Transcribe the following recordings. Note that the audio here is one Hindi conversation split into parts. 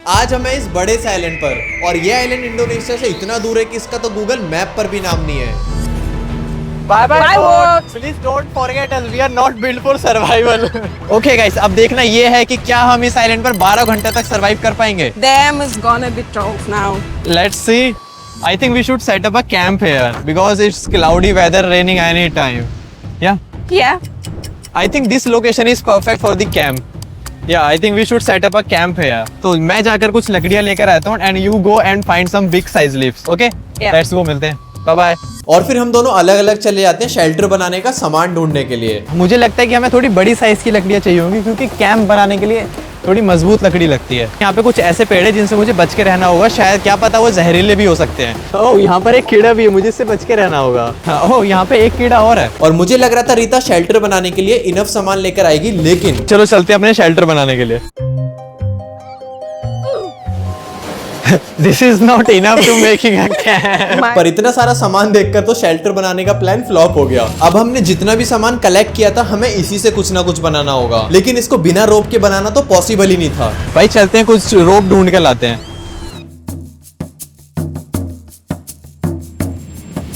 आज हमें इस बड़े से आइलैंड पर, और ये आइलैंड इंडोनेशिया से इतना दूर है कि इसका तो गूगल मैप पर भी नाम नहीं है। Bye boat. Please don't forget us. We are not built for survival. Okay guys, अब देखना ये है कि क्या हम इस आइलैंड पर 12 घंटे तक सरवाइव कर पाएंगे। Damn is gonna be tough now. Let's see. I think we should set up a camp here because it's cloudy weather, raining any time. Yeah. Yeah. I think this location is perfect for the camp. Yeah, I think we should set up a camp here. तो मैं जाकर कुछ लकड़ियाँ लेकर आता हूँ and you go and find some big size leaves. Okay? Yeah. Let's go, मिलते हैं. Bye bye. और फिर हम दोनों अलग अलग चले जाते हैं शेल्टर बनाने का सामान ढूंढने के लिए। मुझे लगता है कि हमें थोड़ी बड़ी साइज की लकड़ियाँ चाहिए होंगी क्योंकि कैंप बनाने के लिए थोड़ी मजबूत लकड़ी लगती है। यहाँ पे कुछ ऐसे पेड़ है जिनसे मुझे बच के रहना होगा, शायद क्या पता वो जहरीले भी हो सकते हैं। ओह, यहाँ पर एक कीड़ा भी है, मुझे इससे बच के रहना होगा। ओह, यहाँ पे एक कीड़ा और है। और मुझे लग रहा था रीता शेल्टर बनाने के लिए इनफ सामान लेकर आएगी, लेकिन चलो चलते हैं अपने शेल्टर बनाने के लिए। This is not enough to making a camp. पर इतना सारा सामान देखकर तो शेल्टर बनाने का प्लान फ्लॉप हो गया। अब हमने जितना भी सामान कलेक्ट किया था हमें इसी से कुछ ना कुछ बनाना होगा, लेकिन इसको बिना रोप के बनाना तो पॉसिबल ही नहीं था। भाई चलते हैं, कुछ रोप ढूंढ के लाते हैं।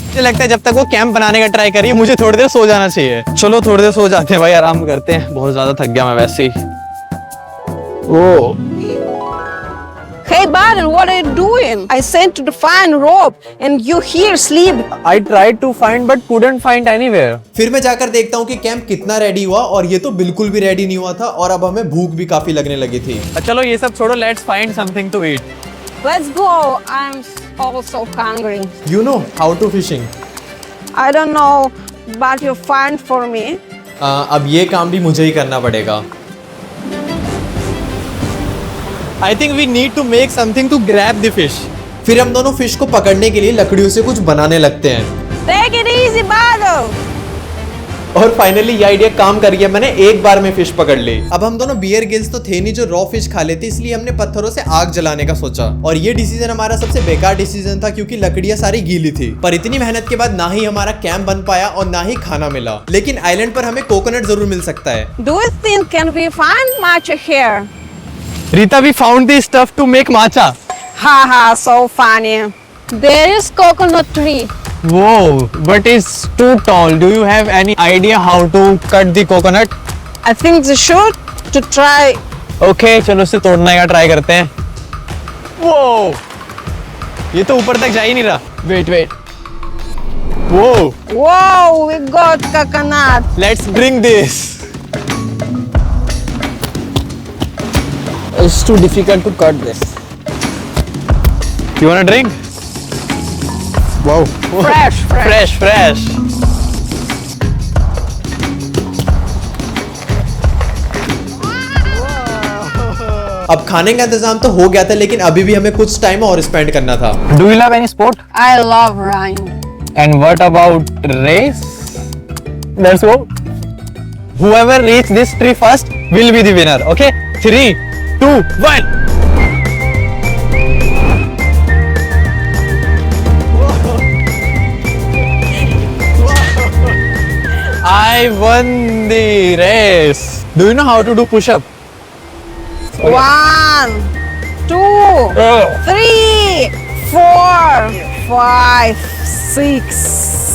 मुझे लगता है जब तक वो कैंप बनाने का ट्राई करिए मुझे थोड़ी देर सो जाना चाहिए। चलो थोड़ी देर सो जाते हैं भाई, आराम करते हैं, बहुत ज्यादा थक गया मैं वैसे ही। ओह, Hey Baden, what are you doing? I sent you to find rope and you here sleep. I tried to find but couldn't find anywhere. फिर मैं जाकर देखता हूँ कि कैंप कितना रेडी हुआ, और ये तो बिल्कुल भी रेडी नहीं हुआ था, और अब हमें भूख भी काफी लगने लगी थी। चलो ये सब छोड़ो, let's find something to eat. Let's go. I'm also hungry. You know how to fishing? I don't know, but you find for me. अब ये काम भी मुझे ही करना पड़ेगा। I think we need to make something to grab the fish. फिर हम दोनों फिश को पकड़ने के लिए लकड़ियों से कुछ बनाने लगते हैं। Take it easy, Baden. और फाइनली ये आइडिया काम कर गया, मैंने एक बार में फिश पकड़ ली। अब हम दोनों बियर गिल्स तो थे नहीं जो रॉ फिश खा लेते, इसलिए हमने पत्थरों से आग जलाने का सोचा। और ये डिसीजन हमारा सबसे बेकार डिसीजन था क्योंकि लकड़ियां सारी गीली थी। पर इतनी मेहनत के बाद ना ही हमारा कैंप बन पाया और ना ही खाना मिला, लेकिन आइलैंड पर हमें कोकोनट जरूर मिल सकता है। Do you think can we find matcha here? Rita, we found the stuff to make matcha. Haha, so funny. There is coconut tree. Whoa, but it's too tall. Do you have any idea how to cut the coconut? I think they should to try. Okay, चलो उसे तोड़ने का ट्राई करते हैं। Whoa, ये तो ऊपर तक जा ही नहीं रहा। Wait, wait. Whoa. Whoa, we got coconut. Let's drink this. It's too difficult to cut this. You wanna drink? Wow. Fresh. Fresh. अब खाने का इंतजाम तो हो गया था, लेकिन अभी भी हमें कुछ टाइम और स्पेंड करना था। Do you love any sport? I love running. And what about race? Let's go. Whoever reaches this tree first will be the winner. Okay? 3, 2, 1. I won the race. Do you know how to do push-up? 1, 2, 3, 4, 5, 6,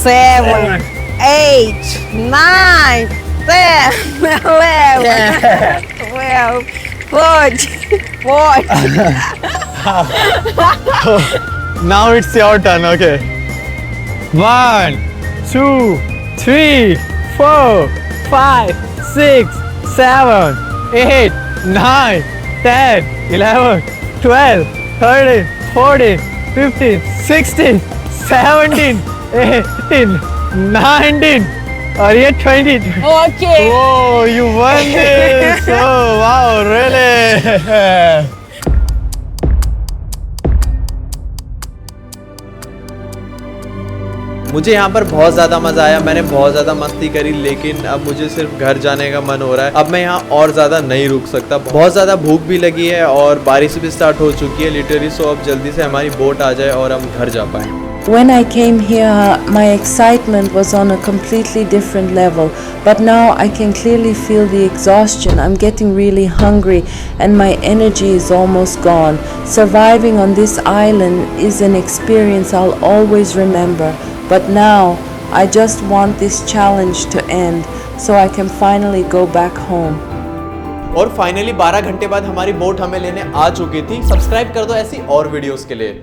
7, 8, 9, 10, 11, 12, 14. Now it's your turn, okay? 1, 2, 3, 4, 5, 6, 7, 8, 9, 10, 11, 12, 13, 14, 15, 16, 17, 18, 19, और ये 20. Okay. Oh, you won this! Oh, wow, really? मुझे यहाँ पर बहुत ज़्यादा मज़ा आया, मैंने बहुत ज़्यादा मस्ती करी, लेकिन अब मुझे सिर्फ घर जाने का मन हो रहा है। अब मैं यहाँ और ज़्यादा नहीं रुक सकता, बहुत ज़्यादा भूख भी लगी है और बारिश भी स्टार्ट हो चुकी है लिटरली। सो अब जल्दी से हमारी बोट आ जाए और हम घर जा पाएँ। When I came here, my excitement was on a completely different level, but now I can clearly feel the exhaustion. I'm getting really hungry and my energy is almost gone. Surviving on this island is an experience I'll always remember, but now I just want this challenge to end so I can finally go back home. और फाइनली 12 घंटे बाद हमारी बोट हमें लेने आ चुकी थी। सब्सक्राइब कर दो ऐसी और वीडियोस के लिए।